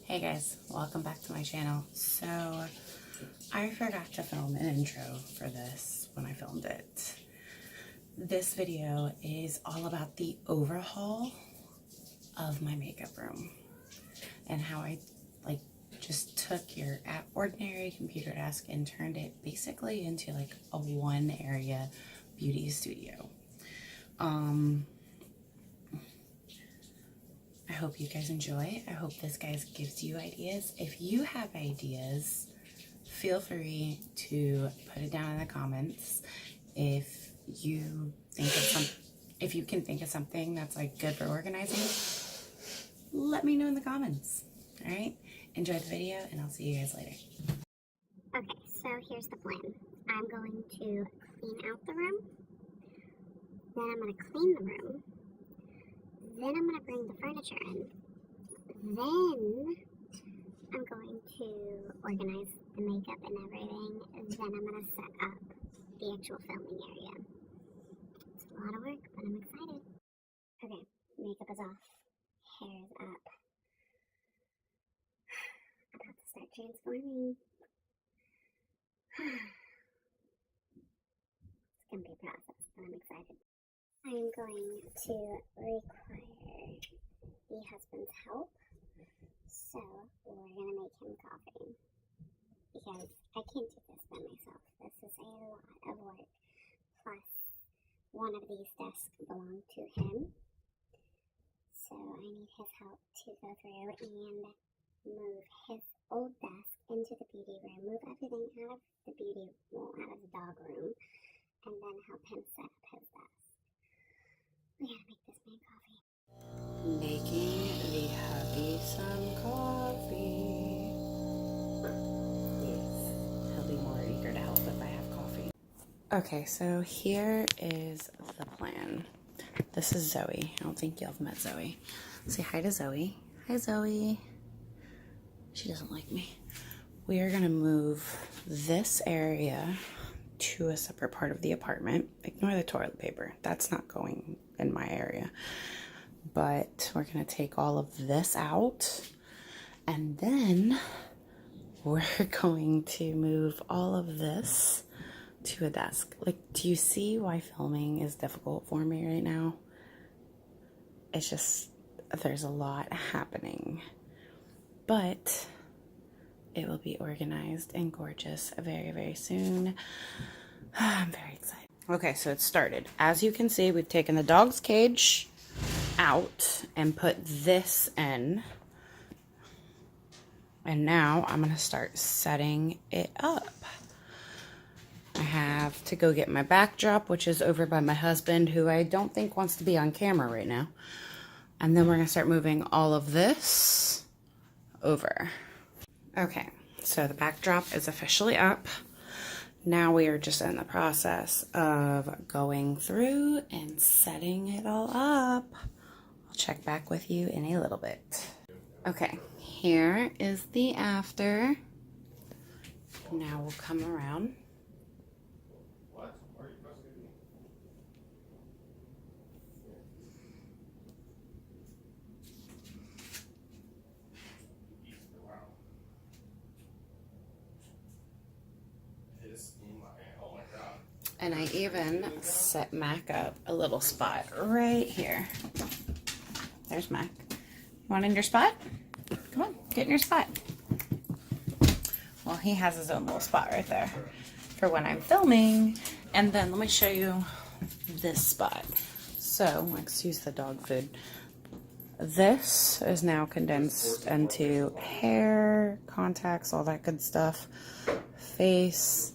Hey guys, welcome back to my channel. So I forgot to film an intro for this when I filmed it. This video is all about the overhaul of my makeup room and how I just took your ordinary computer desk and turned it basically into like a one area beauty studio. I hope you guys enjoy. I hope this guys gives you ideas. If you have ideas, feel free to put it down in the comments. If you can think of something that's like good for organizing, let me know in the comments. All right, enjoy the video and I'll see you guys later. Okay, so here's the plan. I'm going to clean out the room, then I'm going to clean the room, then I'm going to bring the furniture in, then I'm going to organize the makeup and everything, then I'm going to set up the actual filming area. It's a lot of work, but I'm excited. Okay, makeup is off, hair is up. About to start transforming. It's going to be a process, but I'm excited. I'm going to require the husband's help, so we're going to make him coffee, because I can't do this by myself. This is a lot of work, plus one of these desks belong to him, so I need his help to go through and move his old desk into the beauty room, move everything out of the out of the dog room, and then help him set up his desk. We gotta make this man coffee. Making the hubby some coffee. Yes, he'll be more eager to help if I have coffee. Okay, so here is the plan. This is Zoe. I don't think y'all have met Zoe. Say hi to Zoe. Hi, Zoe. She doesn't like me. We are gonna move this area to a separate part of the apartment. Ignore the toilet paper. That's not going in my area. But we're gonna take all of this out, and then we're going to move all of this to a desk. Like, do you see why filming is difficult for me right now? It's just, there's a lot happening. But it will be organized and gorgeous very, very soon. I'm very excited. Okay, so it started. As you can see, we've taken the dog's cage out and put this in. And now I'm gonna start setting it up. I have to go get my backdrop, which is over by my husband, who I don't think wants to be on camera right now. And then we're gonna start moving all of this over. Okay, so the backdrop is officially up. Now we are just in the process of going through and setting it all up. I'll check back with you in a little bit. Okay, here is the after. Now we'll come around. And I even set Mac up a little spot right here. There's Mac. You want in your spot? Come on, get in your spot. Well, he has his own little spot right there for when I'm filming. And then let me show you this spot. So, excuse the dog food. This is now condensed into hair, contacts, all that good stuff, face,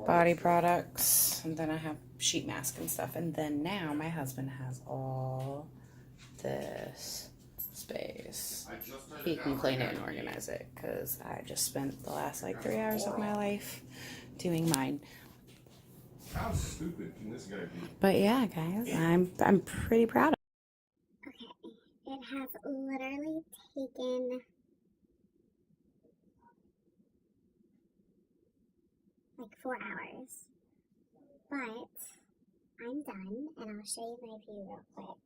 body products, and then I have sheet mask and stuff. And then now my husband has all this space. He can clean it and organize it, because I just spent the last like 3 hours of my life doing mine. How stupid can this guy be? But yeah, guys, I'm pretty proud of it. Okay, it has literally taken like 4 hours, but I'm done, and I'll show you my view real quick.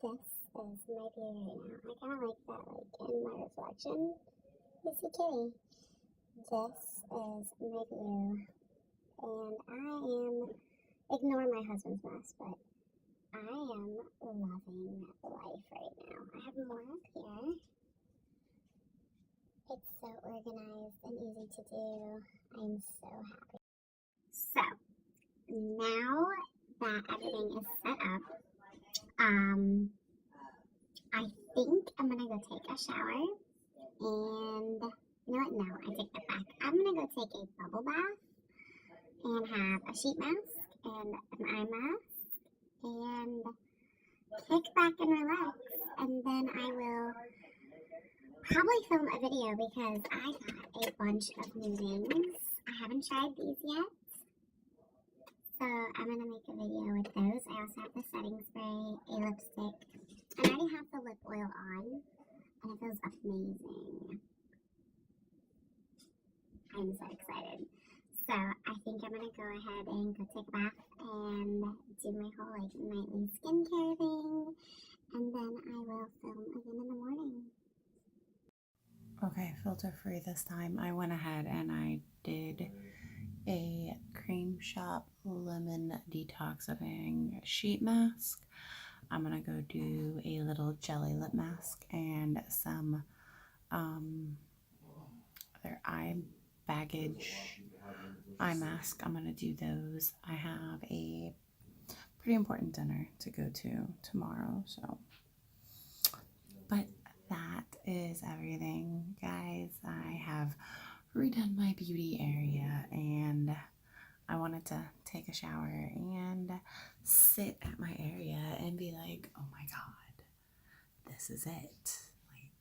This is my view right now. I kind of like that, like in my reflection. You see Kitty. This is my view. And I am, ignore my husband's mess, but I am loving life right now. I have more up here. It's so organized and easy to do. I'm so happy. So, now that everything is set up, I think I'm gonna go take a shower, and you know what, no, I take that back. I'm gonna go take a bubble bath and have a sheet mask and an eye mask and kick back and relax, and then I will probably film a video because I got a bunch of new rings. I haven't tried these yet, so I'm going to make a video with those. I also have the setting spray, a lipstick, and I already have the lip oil on, and it feels amazing. I'm so excited. So I think I'm going to go ahead and go take a bath and do my whole like nightly skincare thing, and then I will film again in the morning. Okay, filter free this time. I went ahead and I did a Cream Shop lemon detoxifying sheet mask. I'm gonna go do a little jelly lip mask and some other eye baggage eye mask. I'm gonna do those. I have a pretty important dinner to go to tomorrow, so but that is everything, guys. I have redone my beauty area and I wanted to take a shower and sit at my area and be like, oh my god, this is it. Like,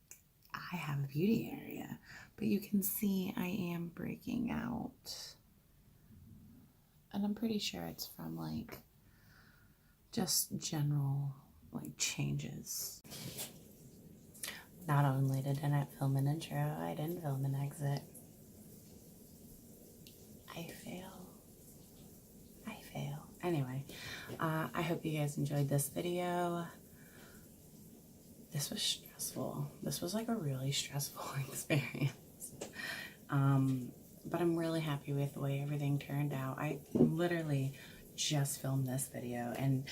I have a beauty area. But you can see I am breaking out, and I'm pretty sure it's from like just general like changes. Not only did I not film an intro, I didn't film an exit. I fail. Anyway, I hope you guys enjoyed this video. This was stressful. This was like a really stressful experience. But I'm really happy with the way everything turned out. I literally just filmed this video, and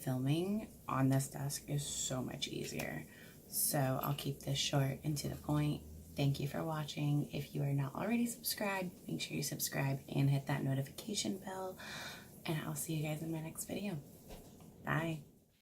filming on this desk is so much easier. So I'll keep this short and to the point. Thank you for watching. If you are not already subscribed, make sure you subscribe and hit that notification bell. And I'll see you guys in my next video. Bye.